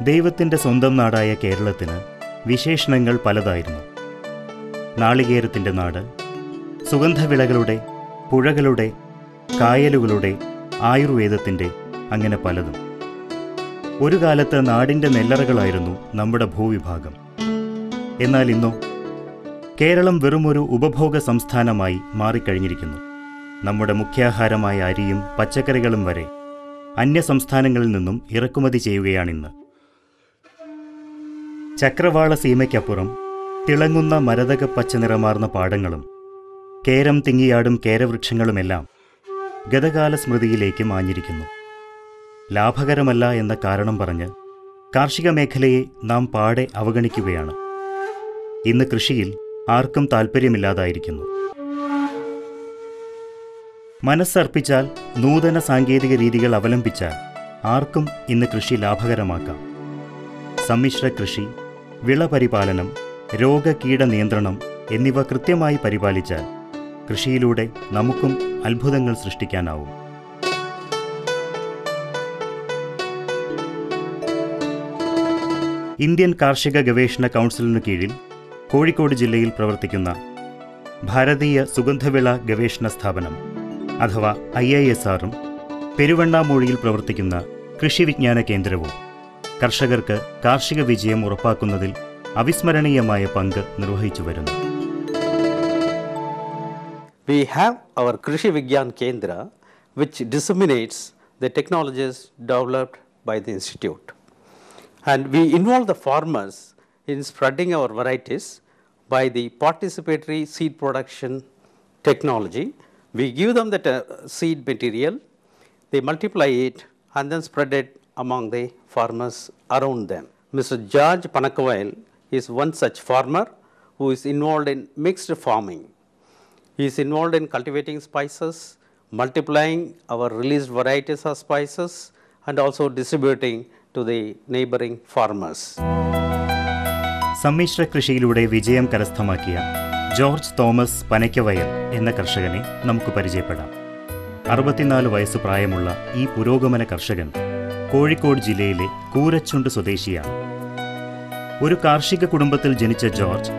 ദൈവത്തിൻ്റെ സ്വന്തം നാടായ കേരളത്തിന് വിശേഷണങ്ങൾ പലതായിരുന്നു. നാളികേരത്തിൻ്റെ നാട്, സുഗന്ധവിളകളുടെ, പുഴകളുടെ, കായലുകളുടെ, ആയുർവേദത്തിൻ്റെ, അങ്ങനെ പലതും. ഒരു കാലത്ത് നാടിൻ്റെ നെല്ലറകളായിരുന്നു നമ്മുടെ ഭൂവിഭാഗം. എന്നാൽ ഇന്നോ കേരളം വെറുമൊരു ഉപഭോഗ സംസ്ഥാനമായി മാറിക്കഴിഞ്ഞിരിക്കുന്നു. നമ്മുടെ മുഖ്യാഹാരമായ അരിയും പച്ചക്കറികളും വരെ അന്യസംസ്ഥാനങ്ങളിൽ നിന്നും ഇറക്കുമതി ചെയ്യുകയാണിന്ന്. ചക്രവാള സീമയ്ക്കപ്പുറം തിളങ്ങുന്ന മരതക പച്ച നിറമാർന്ന പാടങ്ങളും കേരം തിങ്ങിയാടും കേരവൃക്ഷങ്ങളുമെല്ലാം ഗതകാല സ്മൃതിയിലേക്ക് മാഞ്ഞിരിക്കുന്നു. ലാഭകരമല്ല എന്ന കാരണം പറഞ്ഞ് കാർഷിക മേഖലയെ നാം പാടെ അവഗണിക്കുകയാണ്. ഇന്ന് കൃഷിയിൽ ആർക്കും താൽപ്പര്യമില്ലാതായിരിക്കുന്നു. മനസ്സർപ്പിച്ചാൽ, നൂതന സാങ്കേതിക രീതികൾ അവലംബിച്ചാൽ ആർക്കും ഇന്ന് കൃഷി ലാഭകരമാക്കാം. സമ്മിശ്ര കൃഷി, വിളപരിപാലനം, രോഗകീട നിയന്ത്രണം എന്നിവ കൃത്യമായി പരിപാലിച്ചാൽ കൃഷിയിലൂടെ നമുക്കും അത്ഭുതങ്ങൾ സൃഷ്ടിക്കാനാവും. ഇന്ത്യൻ കാർഷിക ഗവേഷണ കൗൺസിലിനു കീഴിൽ കോഴിക്കോട് ജില്ലയിൽ പ്രവർത്തിക്കുന്ന ഭാരതീയ സുഗന്ധവിള ഗവേഷണ സ്ഥാപനം അഥവാ IISR-ഉം പെരുവണ്ണാമൂഴിയിൽ പ്രവർത്തിക്കുന്ന കൃഷി വിജ്ഞാന കേന്ദ്രവും കർഷകർക്ക് കാർഷിക വിജയം ഉറപ്പാക്കുന്നതിൽ അവിസ്മരണീയമായ പങ്ക് നിർവഹിച്ചു വരുന്നു. We have our Krishi Vigyan Kendra, which disseminates the technologies developed by the institute. And we involve the farmers in spreading our varieties by the participatory seed production technology. We give them the seed material, they multiply it and then spread it among the farmers around them. Mr. George Panakavail is one such farmer who is involved in mixed farming. He is involved in cultivating spices, multiplying our released varieties of spices and also distributing to the neighboring farmers. സമ്മിശ്ര കൃഷിയിലൂടെ വിജയം കരസ്ഥമാക്കിയ George Thomas പനയ്ക്കവയൽ എന്ന കർഷകനെ നമുക്ക് പരിചയപ്പെടാം. 64 വയസ്സ് പ്രായമുള്ള ഈ പുരോഗമന കർഷകൻ കോഴിക്കോട് ജില്ലയിലെ കൂരച്ചുണ്ട് സ്വദേശിയാണ്. ഒരു കാർഷിക കുടുംബത്തിൽ ജനിച്ച ജോർജ്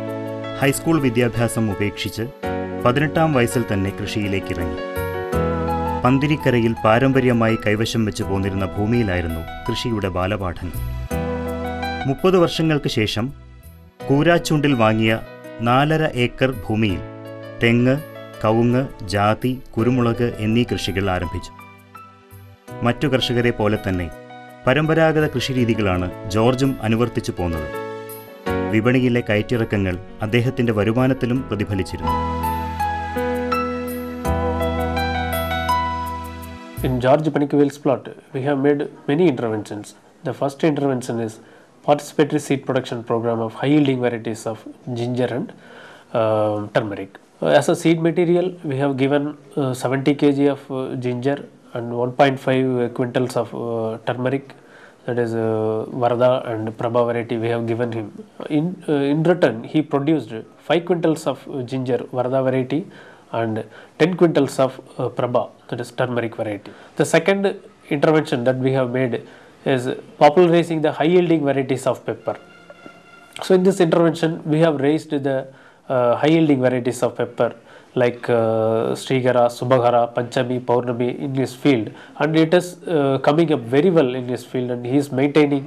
ഹൈസ്കൂൾ വിദ്യാഭ്യാസം ഉപേക്ഷിച്ച് 18-ാം വയസ്സിൽ തന്നെ കൃഷിയിലേക്കിറങ്ങി. പന്തിരിക്കരയിൽ പാരമ്പര്യമായി കൈവശം വെച്ച് പോന്നിരുന്ന ഭൂമിയിലായിരുന്നു കൃഷിയുടെ ബാലപാഠങ്ങൾ. 30 വർഷങ്ങൾക്ക് ശേഷം കൂരാച്ചുണ്ടിൽ വാങ്ങിയ 4.5 ഏക്കർ ഭൂമിയിൽ തെങ്ങ്, കവുങ്ങ്, ജാതി, കുരുമുളക് എന്നീ കൃഷികൾ ആരംഭിച്ചു. മറ്റു കർഷകരെ പോലെ തന്നെ പരമ്പരാഗത കൃഷിരീതികളാണ് ജോർജും അനുവർത്തിച്ചു പോന്നത്. വിപണിയിലെ കയറ്റിറക്കങ്ങൾ അദ്ദേഹത്തിൻ്റെ വരുമാനത്തിലും പ്രതിഫലിച്ചിരുന്നു. In George Panakavail's plot, we have made many interventions. The first intervention is participatory seed production program of high yielding varieties of ginger and turmeric. As a seed material, we have given 70 kg of ginger and 1.5 quintals of turmeric, that is Varda and Prabha variety we have given him. In return, he produced 5 quintals of ginger Varda variety and 10 quintals of Prabha, that is turmeric variety. The second intervention that we have made is popularizing the high yielding varieties of pepper. So in this intervention, we have raised the high yielding varieties of pepper like Srigara, Subhagara, Panchami, Paurnami in his field, and it is coming up very well in his field, and he is maintaining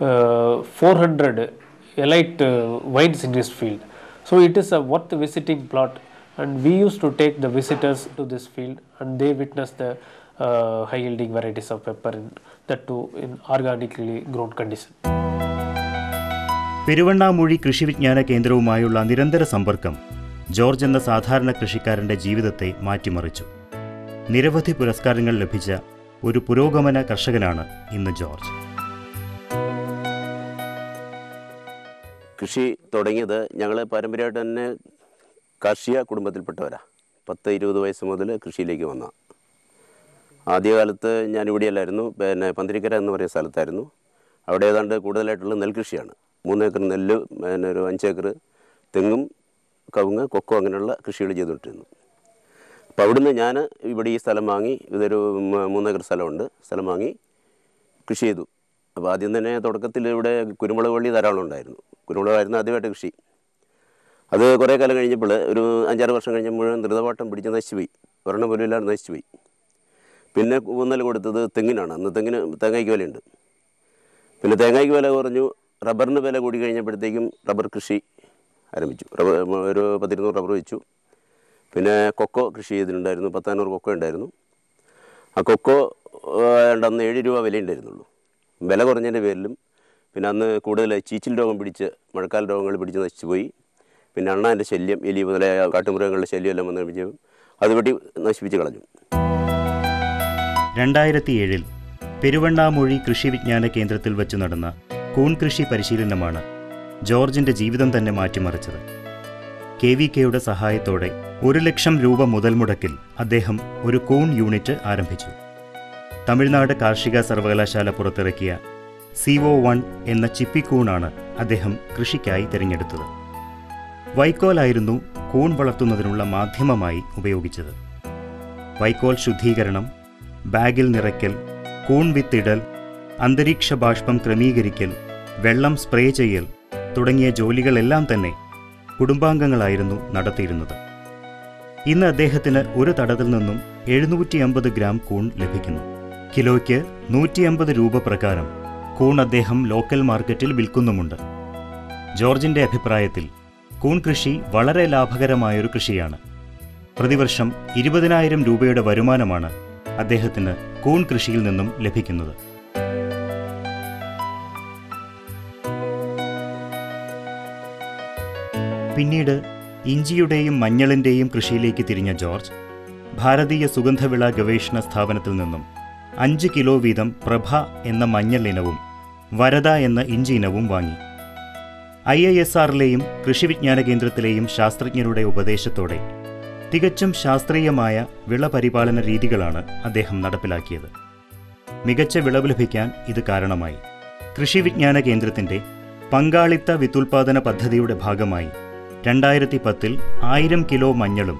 400 elite vines in his field. So it is a worth visiting plot, and we used to take the visitors to this field and they witness the high yielding varieties of pepper, that too in organically grown condition. Peruvannamuzhi കൃഷി വിജ്ഞാന കേന്ദ്രവുമായുള്ള നിരന്തര സമ്പർക്കം George എന്ന സാധാരണ കൃഷിക്കാരൻ്റെ ജീവിതത്തെ മാറ്റിമറിച്ചു. നിരവധി പുരസ്കാരങ്ങൾ ലഭിച്ച ഒരു പുരോഗമന കർഷകനാണ് ഇന്ന് ജോർജ്. കൃഷി തുടങ്ങിയത് ഞങ്ങൾ പാരമ്പര്യമായിട്ട് തന്നെ കാർഷിക കുടുംബത്തിൽപ്പെട്ടവരാണ്. 10-20 വയസ്സ് മുതൽ കൃഷിയിലേക്ക് വന്ന. ആദ്യകാലത്ത് ഞാനിവിടെയല്ലായിരുന്നു, പിന്നെ പന്തിരിക്കര എന്ന് പറയുന്ന സ്ഥലത്തായിരുന്നു. അവിടെ ഏതാണ്ട് കൂടുതലായിട്ടുള്ള നെൽകൃഷിയാണ്. 3 ഏക്കർ നെല്ല്, പിന്നെ ഒരു 5 ഏക്കർ തെങ്ങും, കവുങ്ങ്, കൊക്കോ അങ്ങനെയുള്ള കൃഷികൾ ചെയ്തുകൊണ്ടിരുന്നു. അപ്പോൾ അവിടുന്ന് ഞാൻ ഇവിടെ ഈ സ്ഥലം വാങ്ങി, ഇതൊരു 3 ഏക്കർ സ്ഥലമുണ്ട്, സ്ഥലം വാങ്ങി കൃഷി ചെയ്തു. അപ്പോൾ ആദ്യം തന്നെ തുടക്കത്തിൽ ഇവിടെ കുരുമുളക് വള്ളി ധാരാളം ഉണ്ടായിരുന്നു. കുരുമുളകായിരുന്നു ആദ്യമായിട്ട് കൃഷി. അത് കുറേ കാലം കഴിഞ്ഞപ്പോൾ ഒരു 5-6 വർഷം കഴിഞ്ഞപ്പോൾ ധൃതപാട്ടം പിടിച്ച് നശിച്ചുപോയി. ഒരെണ്ണം പോലും ഇല്ലാതെ നശിച്ചുപോയി. പിന്നെ ഊന്നൽ കൊടുത്തത് തെങ്ങിനാണ്. അന്ന് തേങ്ങയ്ക്ക് വിലയുണ്ട്. പിന്നെ തേങ്ങയ്ക്ക് വില കുറഞ്ഞു, റബ്ബറിന് വില കൂടി കഴിഞ്ഞപ്പോഴത്തേക്കും റബ്ബർ കൃഷി ആരംഭിച്ചു. ഒരു 10-20 റബ്ബർ വെച്ചു. പിന്നെ കൊക്കോ കൃഷി ചെയ്തിട്ടുണ്ടായിരുന്നു. 10-500 കൊക്കോ ഉണ്ടായിരുന്നു. ആ കൊക്കോ അന്ന് 7 രൂപ വിലയുണ്ടായിരുന്നുള്ളൂ. വില കുറഞ്ഞതിൻ്റെ പേരിലും പിന്നെ അന്ന് കൂടുതൽ ചീച്ചിൽ രോഗം പിടിച്ച് മഴക്കാല രോഗങ്ങൾ പിടിച്ച് നശിച്ചു പോയി. പിന്നെ അണ്ണാൻ്റെ ശല്യം, എലി മുതലായ കാട്ടുമൃഗങ്ങളുടെ ശല്യം എല്ലാം വന്ന് പിടിച്ച് അതുപറ്റി നശിപ്പിച്ച് കളഞ്ഞു. 2007 പെരുവണ്ണാമൊഴി കൃഷി വിജ്ഞാന കേന്ദ്രത്തിൽ വച്ചു നടന്ന കൂൺ കൃഷി പരിശീലനമാണ് ജോർജിൻ്റെ ജീവിതം തന്നെ മാറ്റിമറിച്ചത്. KVKയുടെ സഹായത്തോടെ 1 ലക്ഷം രൂപ മുതൽ മുടക്കിൽ അദ്ദേഹം ഒരു കൂൺ യൂണിറ്റ് ആരംഭിച്ചു. തമിഴ്നാട് കാർഷിക സർവകലാശാല പുറത്തിറക്കിയ CO1 എന്ന ചിപ്പിക്കൂണാണ് അദ്ദേഹം കൃഷിക്കായി തിരഞ്ഞെടുത്തത്. വൈക്കോലായിരുന്നു കൂൺ വളർത്തുന്നതിനുള്ള മാധ്യമമായി ഉപയോഗിച്ചത്. വൈക്കോൽ ശുദ്ധീകരണം, ബാഗിൽ നിറയ്ക്കൽ, കൂൺ വിത്തിടൽ, അന്തരീക്ഷ ബാഷ്പം ക്രമീകരിക്കൽ, വെള്ളം സ്പ്രേ ചെയ്യൽ തുടങ്ങിയ ജോലികളെല്ലാം തന്നെ കുടുംബാംഗങ്ങളായിരുന്നു നടത്തിയിരുന്നത്. ഇന്ന് അദ്ദേഹത്തിന് ഒരു തടത്തിൽ നിന്നും 750 ഗ്രാം കൂൺ ലഭിക്കുന്നു. കിലോയ്ക്ക് 150 രൂപ പ്രകാരം കൂൺ അദ്ദേഹം ലോക്കൽ മാർക്കറ്റിൽ വിൽക്കുന്നുമുണ്ട്. ജോർജിൻ്റെ അഭിപ്രായത്തിൽ കൂൺ കൃഷി വളരെ ലാഭകരമായൊരു കൃഷിയാണ്. പ്രതിവർഷം 20,000 രൂപയുടെ വരുമാനമാണ് അദ്ദേഹത്തിന് കൂൺ കൃഷിയിൽ നിന്നും ലഭിക്കുന്നത്. പിന്നീട് ഇഞ്ചിയുടെയും മഞ്ഞളിൻ്റെയും കൃഷിയിലേക്ക് തിരിഞ്ഞ ജോർജ് ഭാരതീയ സുഗന്ധവിള ഗവേഷണ സ്ഥാപനത്തിൽ നിന്നും 5 കിലോ വീതം പ്രഭ എന്ന മഞ്ഞൾ ഇനവും വരദ എന്ന ഇഞ്ചി ഇനവും വാങ്ങി. IISRലെയും കൃഷിവിജ്ഞാന കേന്ദ്രത്തിലെയും ശാസ്ത്രജ്ഞരുടെ ഉപദേശത്തോടെ തികച്ചും ശാസ്ത്രീയമായ വിളപരിപാലന രീതികളാണ് അദ്ദേഹം നടപ്പിലാക്കിയത്. മികച്ച വിളവ് ലഭിക്കാൻ ഇത് കാരണമായി. കൃഷിവിജ്ഞാന കേന്ദ്രത്തിൻ്റെ പങ്കാളിത്ത വിത്തുൽപാദന പദ്ധതിയുടെ ഭാഗമായി 2010 1000 കിലോ മഞ്ഞളും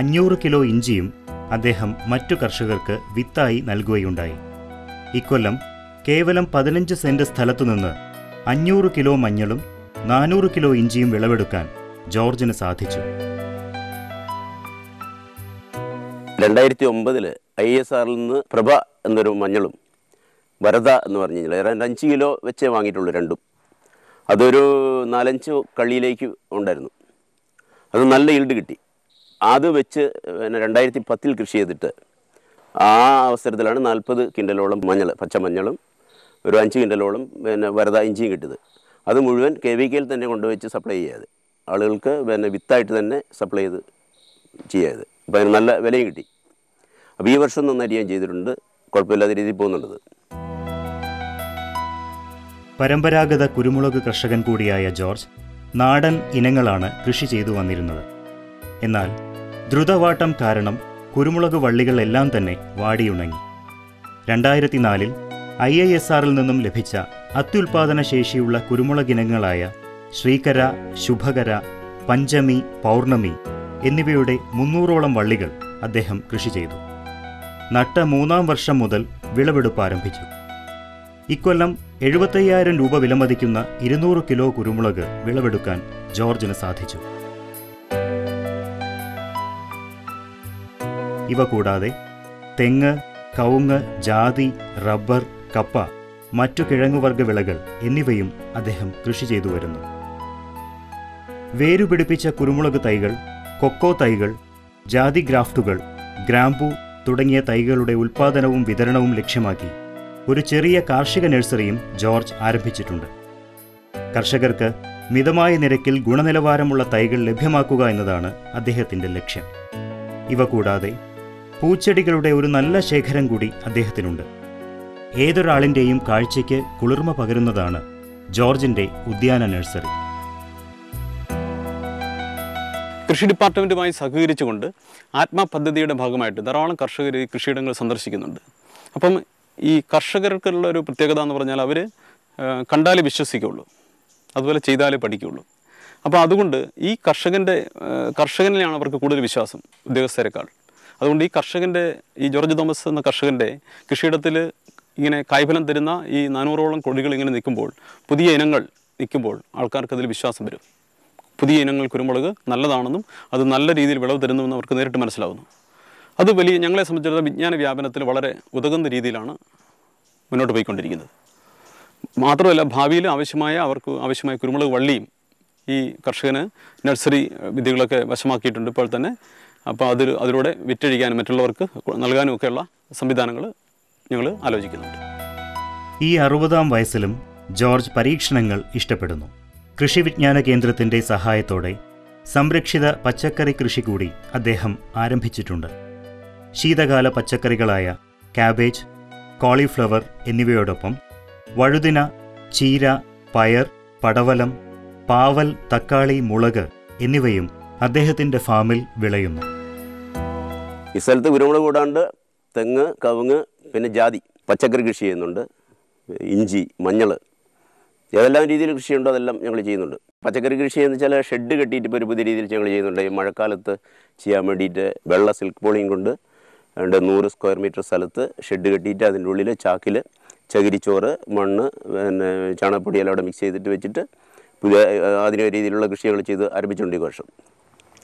500 കിലോ ഇഞ്ചിയും അദ്ദേഹം മറ്റു കർഷകർക്ക് വിത്തായി നൽകുകയുണ്ടായി. ഇക്കൊല്ലം കേവലം 15 സെന്റ് സ്ഥലത്തുനിന്ന് 500 കിലോ മഞ്ഞളും 400 കിലോ ഇഞ്ചിയും വിളവെടുക്കാൻ ജോർജിന് സാധിച്ചു. 2009 IISRൽ നിന്ന് പ്രഭ എന്നൊരു മഞ്ഞളും വരദ എന്ന് പറഞ്ഞു കഴിഞ്ഞാൽ 5 കിലോ വെച്ചേ വാങ്ങിയിട്ടുള്ളൂ രണ്ടും. അതൊരു 4-5 കള്ളിയിലേക്ക് ഉണ്ടായിരുന്നു. അത് നല്ല ഈൽഡ് കിട്ടി. അത് വെച്ച് പിന്നെ 2010 കൃഷി ചെയ്തിട്ട് ആ അവസരത്തിലാണ് 40 കിൻഡലോളം മഞ്ഞൾ, പച്ചമഞ്ഞളും ഒരു 5 കിൻഡലോളം പിന്നെ വരദ ഇഞ്ചിയും കിട്ടിയത്. അത് മുഴുവൻ KVKയിൽ തന്നെ കൊണ്ടുവച്ച് സപ്ലൈ ചെയ്യാതെ ആളുകൾക്ക് പിന്നെ വിത്തായിട്ട് തന്നെ സപ്ലൈ ചെയ്യാതെ അപ്പോൾ അതിന് നല്ല വിലയും കിട്ടി. അപ്പോൾ ഈ വർഷം നന്നായിട്ട് ഞാൻ ചെയ്തിട്ടുണ്ട്. കുഴപ്പമില്ലാത്ത രീതിയിൽ പോകുന്നുണ്ടത്. പരമ്പരാഗത കുരുമുളക് കർഷകൻ കൂടിയായ ജോർജ് നാടൻ ഇനങ്ങളാണ് കൃഷി ചെയ്തു വന്നിരുന്നത്. എന്നാൽ ദ്രുതവാട്ടം കാരണം കുരുമുളക് വള്ളികളെല്ലാം തന്നെ വാടിയുണങ്ങി. 2004 IISRൽ നിന്നും ലഭിച്ച അത്യുൽപാദന ശേഷിയുള്ള കുരുമുളകിനങ്ങളായ ശ്രീകര, ശുഭകര, പഞ്ചമി, പൗർണമി എന്നിവയുടെ 300ഓളം വള്ളികൾ അദ്ദേഹം കൃഷി ചെയ്തു. നട്ട 3-ാം വർഷം മുതൽ വിളവെടുപ്പ് ആരംഭിച്ചു. ഇക്കൊല്ലം 75,000 രൂപ വിലമതിക്കുന്ന 200 കിലോ കുരുമുളക് വിളവെടുക്കാൻ ജോർജിന് സാധിച്ചു. ഇവ കൂടാതെ തെങ്ങ്, കവുങ്ങ്, ജാതി, റബ്ബർ, കപ്പ, മറ്റു കിഴങ്ങുവർഗ വിളകൾ എന്നിവയും അദ്ദേഹം കൃഷി ചെയ്തു വരുന്നു. വേരുപിടിപ്പിച്ച കുരുമുളക് തൈകൾ, കൊക്കോ തൈകൾ, ജാതി ഗ്രാഫ്റ്റുകൾ, ഗ്രാമ്പു തുടങ്ങിയ തൈകളുടെ ഉൽപ്പാദനവും വിതരണവും ലക്ഷ്യമാക്കി ഒരു ചെറിയ കാർഷിക നഴ്സറിയും ജോർജ് ആരംഭിച്ചിട്ടുണ്ട്. കർഷകർക്ക് മിതമായ നിരക്കിൽ ഗുണനിലവാരമുള്ള തൈകൾ ലഭ്യമാക്കുക എന്നതാണ് അദ്ദേഹത്തിൻ്റെ ലക്ഷ്യം. ഇവ കൂടാതെ പൂച്ചെടികളുടെ ഒരു നല്ല ശേഖരം കൂടി അദ്ദേഹത്തിനുണ്ട്. ഏതൊരാളിൻ്റെയും കാഴ്ചയ്ക്ക് കുളിർമ പകരുന്നതാണ് ജോർജിൻ്റെ ഉദ്യാന നഴ്സറി. കൃഷി ഡിപ്പാർട്ട്മെൻറ്റുമായി സഹകരിച്ചുകൊണ്ട് ആത്മ പദ്ധതിയുടെ ഭാഗമായിട്ട് ധാരാളം കർഷകർ ഈ കൃഷിയിടങ്ങൾ സന്ദർശിക്കുന്നുണ്ട്. അപ്പം ഈ കർഷകർക്കുള്ള ഒരു പ്രത്യേകത എന്ന് പറഞ്ഞാൽ അവർ കണ്ടാലേ വിശ്വസിക്കുകയുള്ളൂ, അതുപോലെ ചെയ്താലേ പഠിക്കുകയുള്ളൂ. അപ്പോൾ അതുകൊണ്ട് ഈ കർഷകനിലാണ് അവർക്ക് കൂടുതൽ വിശ്വാസം ഉദ്യോഗസ്ഥരെക്കാൾ. അതുകൊണ്ട് ഈ ജോർജ് തോമസ് എന്ന കർഷകൻ്റെ കൃഷിയിടത്തിൽ ഇങ്ങനെ കായ്ഫലം തരുന്ന ഈ 400ഓളം കൊടികൾ ഇങ്ങനെ നിൽക്കുമ്പോൾ, പുതിയ ഇനങ്ങൾ നിൽക്കുമ്പോൾ ആൾക്കാർക്ക് അതിൽ വിശ്വാസം വരും. പുതിയ ഇനങ്ങൾ കുരുമുളക് നല്ലതാണെന്നും അത് നല്ല രീതിയിൽ വിളവ് തരുന്നുവെന്ന് അവർക്ക് നേരിട്ട് മനസ്സിലാവുന്നു. അത് വലിയ ഞങ്ങളെ സംബന്ധിച്ചിടത്തോളം വിജ്ഞാന വ്യാപനത്തിന് വളരെ ഉതകുന്ന രീതിയിലാണ് മുന്നോട്ട് പോയിക്കൊണ്ടിരിക്കുന്നത്. മാത്രമല്ല ഭാവിയിൽ അവർക്ക് ആവശ്യമായ കുരുമുളക് വള്ളിയും ഈ കർഷകന് നഴ്സറി വിദ്യകളൊക്കെ വശമാക്കിയിട്ടുണ്ട് ഇപ്പോൾ തന്നെ. അപ്പോൾ അതിലൂടെ വിറ്റഴിക്കാനും മറ്റുള്ളവർക്ക് നൽകാനും ഒക്കെയുള്ള സംവിധാനങ്ങൾ ഞങ്ങൾ ആലോചിക്കുന്നുണ്ട്. ഈ 60-ാം വയസ്സിലും ജോർജ് പരീക്ഷണങ്ങൾ ഇഷ്ടപ്പെടുന്നു. കൃഷി വിജ്ഞാന കേന്ദ്രത്തിൻ്റെ സഹായത്തോടെ സംരക്ഷിത പച്ചക്കറി കൃഷി കൂടി അദ്ദേഹം ആരംഭിച്ചിട്ടുണ്ട്. ശീതകാല പച്ചക്കറികളായ കാബേജ്, കോളിഫ്ലവർ എന്നിവയോടൊപ്പം വഴുതിന, ചീര, പയർ, പടവലം, പാവൽ, തക്കാളി, മുളക് എന്നിവയും അദ്ദേഹത്തിൻ്റെ ഫാമിൽ വിളയുന്നു. ഈ സ്ഥലത്ത് കുരുമുളക് കൂടാണ്ട് തെങ്ങ്, കവുങ്ങ്, പിന്നെ ജാതി, പച്ചക്കറി കൃഷി ചെയ്യുന്നുണ്ട്. ഇഞ്ചി, മഞ്ഞൾ, ഏതെല്ലാം രീതിയിൽ കൃഷിയുണ്ടോ അതെല്ലാം ഞങ്ങൾ ചെയ്യുന്നുണ്ട്. പച്ചക്കറി കൃഷി എന്ന് വെച്ചാൽ ഷെഡ് കെട്ടിയിട്ട് ഇപ്പോൾ ഒരു പുതിയ രീതിയിൽ ഞങ്ങൾ ചെയ്യുന്നുണ്ട്. ഈ മഴക്കാലത്ത് ചെയ്യാൻ വേണ്ടിയിട്ട് വെള്ള സിൽക്ക് പോളിയും കൊണ്ട് 100 സ്ക്വയർ മീറ്റർ സ്ഥലത്ത് ഷെഡ് കെട്ടിയിട്ട് അതിൻ്റെ ഉള്ളിൽ ചാക്കിൽ ചകിരിച്ചോറ്, മണ്ണ്, പിന്നെ ചാണകപ്പൊടിയെല്ലാം അവിടെ മിക്സ് ചെയ്തിട്ട് വെച്ചിട്ട് പുതിയ ആധുനിക രീതിയിലുള്ള കൃഷികൾ ചെയ്ത് ആരംഭിച്ചുകൊണ്ടിരിക്കും വർഷം.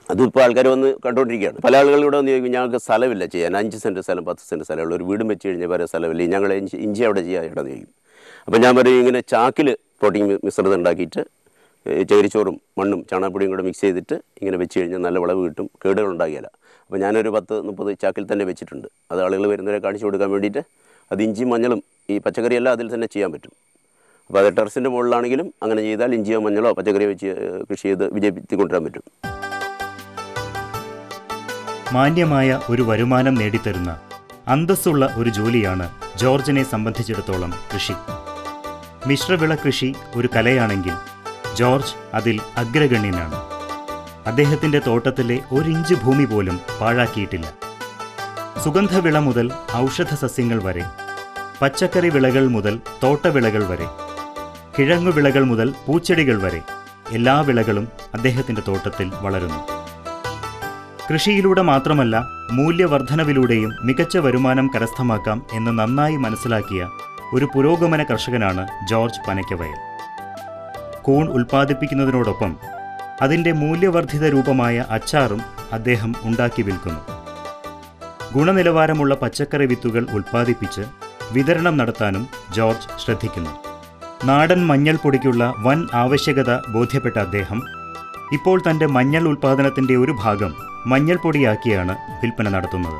അതിപ്പോൾ ആൾക്കാർ വന്ന് കണ്ടുകൊണ്ടിരിക്കുകയാണ്. പല ആളുകളിലൂടെ വന്ന് ചോദിക്കും, ഞങ്ങൾക്ക് സ്ഥലമില്ല ചെയ്യാൻ, 5 സെൻറ്റ് സ്ഥലം, 10 സെൻറ്റ് സ്ഥലമുള്ള ഒരു വീടും വെച്ച് കഴിഞ്ഞാൽ വേറെ സ്ഥലമില്ല, ഞങ്ങൾ ഇഞ്ചി അവിടെ ചെയ്യാൻ ഇടന്ന് ചോദിക്കും. അപ്പോൾ ഞാൻ പറയും, ഇങ്ങനെ ചാക്കിൽ പ്രോട്ടീൻ മിശ്രിതം ഉണ്ടാക്കിയിട്ട് ചകിരിച്ചോറും മണ്ണും ചാണകപ്പൊടിയും കൂടെ മിക്സ് ചെയ്തിട്ട് ഇങ്ങനെ വെച്ച് കഴിഞ്ഞാൽ നല്ല വിളവ് കിട്ടും, കേടുകൾ ഉണ്ടാകില്ല. അപ്പോൾ ഞാനൊരു 10-30 ചാക്കിൽ തന്നെ വെച്ചിട്ടുണ്ട്. അത് ആളുകൾ വരുന്നവരെ കാണിച്ചു കൊടുക്കാൻ വേണ്ടിയിട്ട്. അത് ഇഞ്ചിയും മഞ്ഞളും ഈ പച്ചക്കറിയെല്ലാം അതിൽ തന്നെ ചെയ്യാൻ പറ്റും. അപ്പോൾ അത് ടെറസിൻ്റെ മുകളിലാണെങ്കിലും അങ്ങനെ ചെയ്താൽ ഇഞ്ചിയോ മഞ്ഞളോ പച്ചക്കറിയോ വെച്ച് കൃഷി ചെയ്ത് വിജയിപ്പിക്കൊണ്ടുവരാൻ പറ്റും. മാന്യമായ ഒരു വരുമാനം നേടിത്തരുന്ന അന്തസ്സുള്ള ഒരു ജോലിയാണ് ജോർജിനെ സംബന്ധിച്ചിടത്തോളം കൃഷി. മിശ്രവിള കൃഷി ഒരു കലയാണെങ്കിൽ ജോർജ് അതിൽ അഗ്രഗണ്യനാണ്. അദ്ദേഹത്തിൻ്റെ തോട്ടത്തിലെ 1 ഇഞ്ച് ഭൂമി പോലും പാഴാക്കിയിട്ടില്ല. സുഗന്ധവിള മുതൽ ഔഷധ സസ്യങ്ങൾ വരെ, പച്ചക്കറി വിളകൾ മുതൽ തോട്ടവിളകൾ വരെ, കിഴങ്ങുവിളകൾ മുതൽ പൂച്ചെടികൾ വരെ എല്ലാ വിളകളും അദ്ദേഹത്തിൻ്റെ തോട്ടത്തിൽ വളരുന്നു. കൃഷിയിലൂടെ മാത്രമല്ല, മൂല്യവർദ്ധനവിലൂടെയും മികച്ച വരുമാനം കരസ്ഥമാക്കാം എന്ന് നന്നായി മനസ്സിലാക്കിയ ഒരു പുരോഗമന കർഷകനാണ് ജോർജ് പനയ്ക്കവയൽ. കൂൺ ഉൽപ്പാദിപ്പിക്കുന്നതിനോടൊപ്പം അതിൻ്റെ മൂല്യവർദ്ധിത രൂപമായ അച്ചാറും അദ്ദേഹം ഉണ്ടാക്കി വിൽക്കുന്നു. ഗുണനിലവാരമുള്ള പച്ചക്കറി വിത്തുകൾ ഉൽപ്പാദിപ്പിച്ച് വിതരണം നടത്താനും ജോർജ് ശ്രദ്ധിക്കുന്നു. നാടൻ മഞ്ഞൾ പൊടിക്കുള്ള വൻ ആവശ്യകത ബോധ്യപ്പെട്ട അദ്ദേഹം ഇപ്പോൾ തൻ്റെ മഞ്ഞൾ ഉൽപ്പാദനത്തിൻ്റെ ഒരു ഭാഗം മഞ്ഞൾ പൊടിയാക്കിയാണ് വിൽപ്പന നടത്തുന്നത്.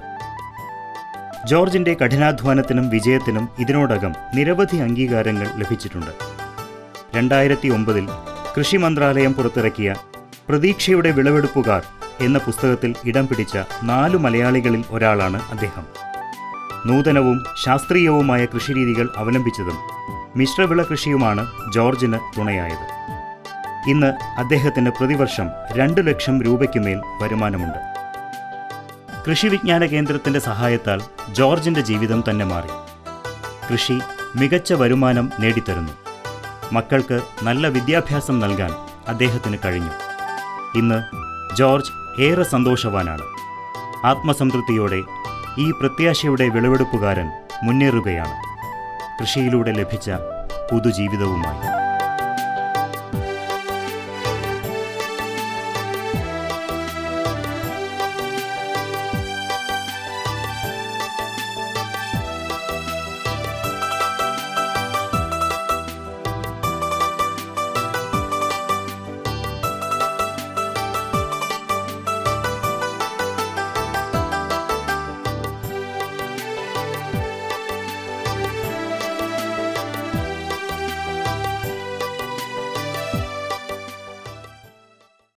ജോർജിൻ്റെ കഠിനാധ്വാനത്തിനും വിജയത്തിനും ഇതിനോടകം നിരവധി അംഗീകാരങ്ങൾ ലഭിച്ചിട്ടുണ്ട്. 2009 കൃഷി മന്ത്രാലയം പുറത്തിറക്കിയ പ്രതീക്ഷയുടെ വിളവെടുപ്പുകാർ എന്ന പുസ്തകത്തിൽ ഇടം പിടിച്ച 4 മലയാളികളിൽ ഒരാളാണ് അദ്ദേഹം. നൂതനവും ശാസ്ത്രീയവുമായ കൃഷിരീതികൾ അവലംബിച്ചതും മിശ്രവിള കൃഷിയുമാണ് ജോർജിന് തുണയായത്. ഇന്ന് അദ്ദേഹത്തിന് പ്രതിവർഷം 2 ലക്ഷം രൂപയ്ക്കുമേൽ വരുമാനമുണ്ട്. കൃഷി വിജ്ഞാന കേന്ദ്രത്തിൻ്റെ സഹായത്താൽ ജോർജിൻ്റെ ജീവിതം തന്നെ മാറി. കൃഷി മികച്ച വരുമാനം നേടിത്തരുന്നു. മക്കൾക്ക് നല്ല വിദ്യാഭ്യാസം നൽകാൻ അദ്ദേഹത്തിന് കഴിഞ്ഞു. ഇന്ന് ജോർജ് ഏറെ സന്തോഷവാനാണ്. ആത്മസംതൃപ്തിയോടെ ഈ പ്രത്യാശയുടെ വിളവെടുപ്പുകാരൻ മുന്നേറുകയാണ്, കൃഷിയിലൂടെ ലഭിച്ച പുതുജീവിതവുമായി.